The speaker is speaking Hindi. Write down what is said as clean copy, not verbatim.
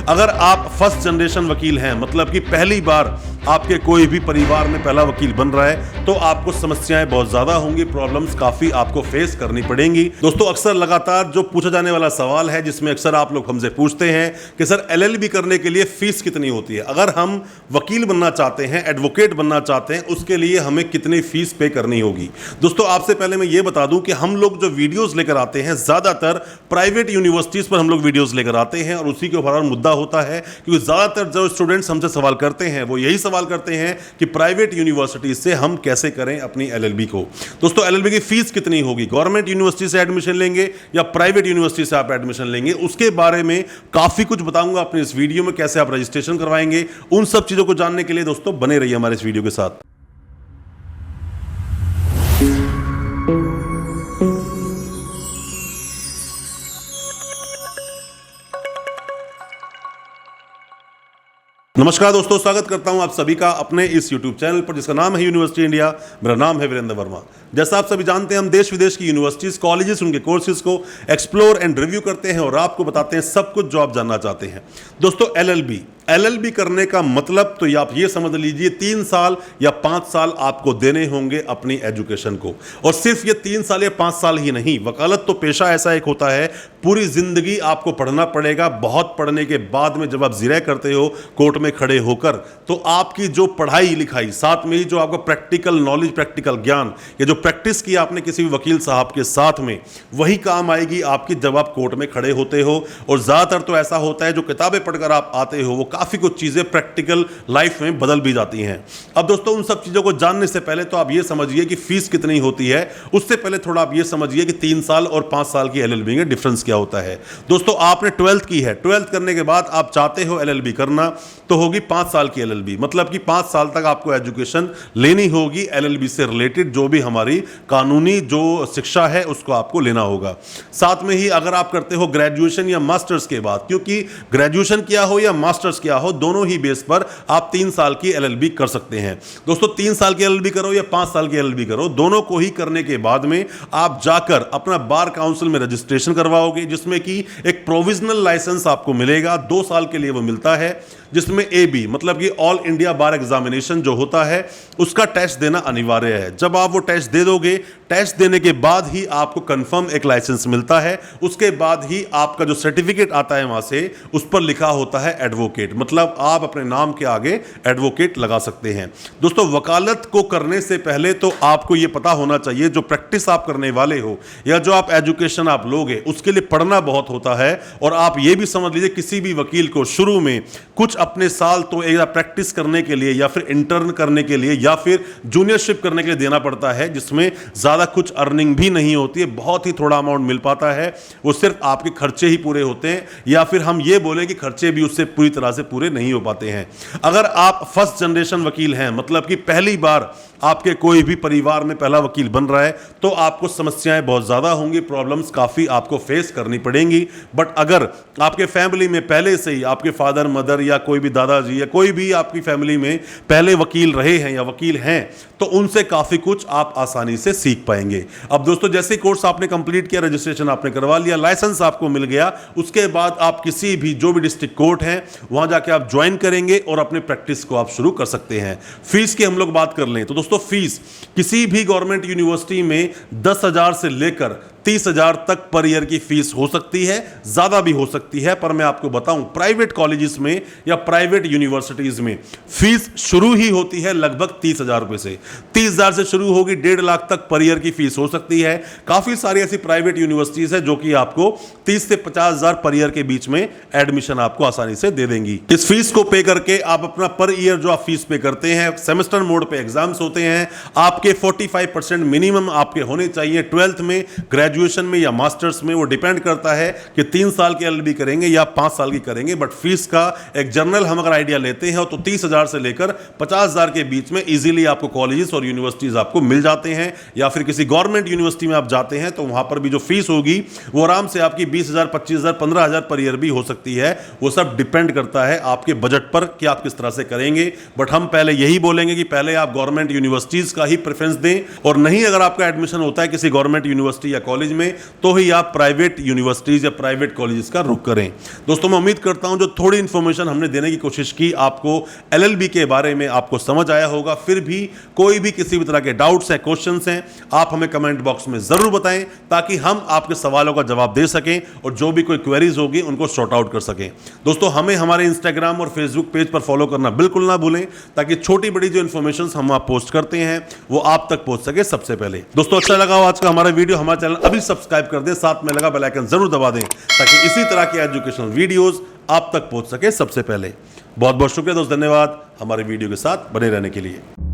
अगर आप फर्स्ट जनरेशन वकील हैं, मतलब कि पहली बार आपके कोई भी परिवार में पहला वकील बन रहा है, तो आपको समस्याएं बहुत ज्यादा होंगी, प्रॉब्लम्स काफी आपको फेस करनी पड़ेंगी। दोस्तों, अक्सर लगातार जो पूछा जाने वाला सवाल है, जिसमें अक्सर आप लोग हमसे पूछते हैं कि सर एलएलबी करने के लिए फीस कितनी होती है। अगर हम वकील बनना चाहते हैं, एडवोकेट बनना चाहते हैं, उसके लिए हमें कितनी फीस पे करनी होगी। दोस्तों, आपसे पहले मैं ये बता दूं कि हम लोग जो वीडियोस लेकर आते हैं, ज्यादातर प्राइवेट यूनिवर्सिटीज पर हम लोग वीडियोस लेकर आते हैं, और उसी के ऊपर मुद्दा होता है, क्योंकि ज्यादातर जो स्टूडेंट्स हमसे सवाल करते हैं वो यही सवाल करते हैं कि प्राइवेट यूनिवर्सिटी से हम कैसे करें अपनी एलएलबी को। दोस्तों, एलएलबी की फीस कितनी होगी, गवर्नमेंट यूनिवर्सिटी से एडमिशन लेंगे या प्राइवेट यूनिवर्सिटी से आप एडमिशन लेंगे, उसके बारे में काफी कुछ बताऊंगा अपने इस वीडियो में। कैसे आप रजिस्ट्रेशन करवाएंगे, उन सब चीजों को जानने के लिए दोस्तों बने रहिए हमारे इस वीडियो के साथ। नमस्कार दोस्तों, स्वागत करता हूं आप सभी का अपने इस YouTube चैनल पर, जिसका नाम है यूनिवर्सिटी इंडिया। मेरा नाम है वीरेंद्र वर्मा। जैसा आप सभी जानते हैं, हम देश विदेश की यूनिवर्सिटीज, कॉलेजेस, उनके कोर्सेज को एक्सप्लोर एंड रिव्यू करते हैं और आपको बताते हैं सब कुछ जो आप जानना चाहते हैं। दोस्तों, एलएलबी करने का मतलब तो आप ये समझ लीजिए 3 साल या 5 साल आपको देने होंगे अपनी एजुकेशन को। और सिर्फ ये 3 साल या 5 साल ही नहीं, वकालत तो पेशा ऐसा एक होता है, पूरी जिंदगी आपको पढ़ना पड़ेगा। बहुत पढ़ने के बाद में जब आप जिरह करते हो कोर्ट में खड़े होकर, तो आपकी जो पढ़ाई लिखाई, साथ में ही जो आपका प्रैक्टिकल नॉलेज, प्रैक्टिकल ज्ञान, ये जो प्रैक्टिस की आपने किसी भी वकील साहब के साथ में, वही काम आएगी आपकी जब आप कोर्ट में खड़े होते हो। और ज्यादातर तो ऐसा होता है, जो किताबें पढ़कर आप आते हो, वो काफी कुछ चीजें प्रैक्टिकल लाइफ में बदल भी जाती हैं। अब दोस्तों, उन सब चीजों को जानने से पहले तो आप ये समझिए कि फीस कितनी होती है। उससे पहले थोड़ा आप ये समझिए कि 3 साल और 5 साल की एलएलबी में डिफरेंस क्या होता है। दोस्तों, आपने 12th की है, 12th करने के बाद आप चाहते हो एलएलबी करना, तो होगी 5 साल की एलएलबी। मतलब कि 5 साल तक आपको एजुकेशन लेनी होगी, एलएलबी से रिलेटेड जो भी हमारी कानूनी जो शिक्षा है उसको आपको लेना होगा। साथ में ही अगर आप करते हो ग्रेजुएशन या मास्टर्स के बाद, क्योंकि ग्रेजुएशन किया हो या मास्टर्स किया हो, दोनों ही बेस पर आप 3 साल की एलएलबी कर सकते हैं। दोस्तों, 3 साल की एलएलबी करो या 5 साल की एलएलबी करो, दोनों को ही करने के बाद में आप जाकर अपना बार काउंसिल में रजिस्ट्रेशन करवाओगे, जिसमें कि एक प्रोविजनल लाइसेंस आपको मिलेगा। 2 साल के लिए वो मिलता है, जिसमें AB मतलब कि ऑल इंडिया बार एग्जामिनेशन जो होता है, उसका टेस्ट देना अनिवार्य है। जब आप वो टेस्ट दे दोगे, टेस्ट देने के बाद ही आपको कंफर्म एक लाइसेंस मिलता है। उसके बाद ही आपका जो सर्टिफिकेट आता है वहां से, उस पर लिखा होता है एडवोकेट, मतलब आप अपने नाम के आगे एडवोकेट लगा सकते हैं। दोस्तों, वकालत को करने से पहले तो आपको यह पता होना चाहिए, जो प्रैक्टिस आप करने वाले हो या जो आप एजुकेशन आप लोगे, उसके लिए पढ़ना बहुत होता है। और आप ये भी समझ लीजिए, किसी भी वकील को शुरू में कुछ अपने साल तो एक प्रैक्टिस करने के लिए या फिर इंटर्न करने के लिए या फिर जूनियरशिप करने के लिए देना पड़ता है, जिसमें ज्यादा कुछ अर्निंग भी नहीं होती है, बहुत ही थोड़ा अमाउंट मिल पाता है। वो सिर्फ आपके खर्चे ही पूरे होते हैं, या फिर हम ये बोले कि खर्चे भी उससे पूरी तरह से पूरे नहीं हो पाते हैं। अगर आप फर्स्ट जनरेशन वकील हैं, मतलब कि पहली बार आपके कोई भी परिवार में पहला वकील बन रहा है, तो आपको समस्याएं बहुत ज्यादा होंगी, प्रॉब्लम्स काफी आपको फेस करनी पड़ेंगी। बट अगर आपके फैमिली में पहले से ही आपके फादर मदर या कोई भी दादाजी या कोई भी आपकी फैमिली में पहले वकील रहे हैं या वकील हैं, तो उनसे काफी कुछ आप आसानी से सीख पाएंगे। अब दोस्तों, जैसे कोर्स आपने कंप्लीट किया, रजिस्ट्रेशन आपने करवा लिया, लाइसेंस आपको मिल गया, उसके बाद आप किसी भी जो भी डिस्ट्रिक्ट कोर्ट है वहां जाके आप ज्वाइन करेंगे और अपने प्रैक्टिस को आप शुरू कर सकते हैं। फीस की हम लोग बात कर लें तो दोस्तों, फीस किसी भी गवर्नमेंट यूनिवर्सिटी में 10,000 से लेकर 30,000 तक पर ईयर की फीस हो सकती है, ज्यादा भी हो सकती है। पर मैं आपको बताऊं, प्राइवेट कॉलेजेस में या प्राइवेट यूनिवर्सिटीज में फीस शुरू ही होती है लगभग 30,000 रुपए से। 30,000 से शुरू होगी, 1.5 लाख तक पर ईयर की फीस हो सकती है। काफी सारी ऐसी प्राइवेट यूनिवर्सिटीज है जो कि आपको 30 से 50,000 पर ईयर के बीच में एडमिशन आपको आसानी से दे देंगी। इस फीस को पे करके आप अपना पर ईयर जो आप फीस पे करते हैं, सेमेस्टर मोड पे एग्जाम्स होते हैं, आपके 45% मिनिमम आपके होने चाहिए 12th में, ग्रेजुएशन में या मास्टर्स में। वो डिपेंड करता है कि 3 साल की एलएलबी करेंगे या 5 साल की करेंगे। बट फीस का एक जनरल हम अगर आइडिया लेते हैं तो 30,000 से लेकर 50,000 के बीच में इजीली आपको कॉलेजेस और यूनिवर्सिटीज आपको मिल जाते हैं। या फिर किसी गवर्नमेंट यूनिवर्सिटी में आप जाते हैं तो वहां पर भी जो फीस होगी वो आराम से आपकी 20,000, 25,000, 15,000 पर ईयर भी हो सकती है। वो सब डिपेंड करता है आपके बजट पर कि आप किस तरह से करेंगे। बट हम पहले यही बोलेंगे कि पहले आप गवर्नमेंट यूनिवर्सिटीज का ही प्रेफरेंस दें, और नहीं अगर आपका एडमिशन होता है किसी गवर्नमेंट यूनिवर्सिटी या कॉलेज कॉलेज में, तो ही आप प्राइवेट यूनिवर्सिटीज या प्राइवेट कॉलेजेस का रुख करें। दोस्तों मैं उम्मीद करता हूं जो थोड़ी इंफॉर्मेशन हमने देने की कोशिश की, आपको एलएलबी के बारे में आपको समझ आया होगा। फिर भी कोई भी किसी भी तरह के डाउट्स हैं, क्वेश्चंस हैं, आप हमें कमेंट बॉक्स में जरूर बताएं ताकि हम आपके सवालों का जवाब दे सकें और जो भी कोई क्वेरीज होगी उनको सॉर्ट आउट कर सकें। दोस्तों हमें हमारे इंस्टाग्राम और फेसबुक पेज पर फॉलो करना बिल्कुल ना भूलें ताकि छोटी बड़ी जो इंफॉर्मेशन हम आप पोस्ट करते हैं वो आप तक पहुंच सके सबसे पहले। दोस्तों अच्छा लगा हो आज का हमारा वीडियो, हमारा चैनल अभी सब्सक्राइब कर दें, साथ में लगा बेल आइकन जरूर दबा दें ताकि इसी तरह की एजुकेशनल वीडियोस आप तक पहुंच सके सबसे पहले। बहुत बहुत शुक्रिया दोस्त, धन्यवाद हमारे वीडियो के साथ बने रहने के लिए।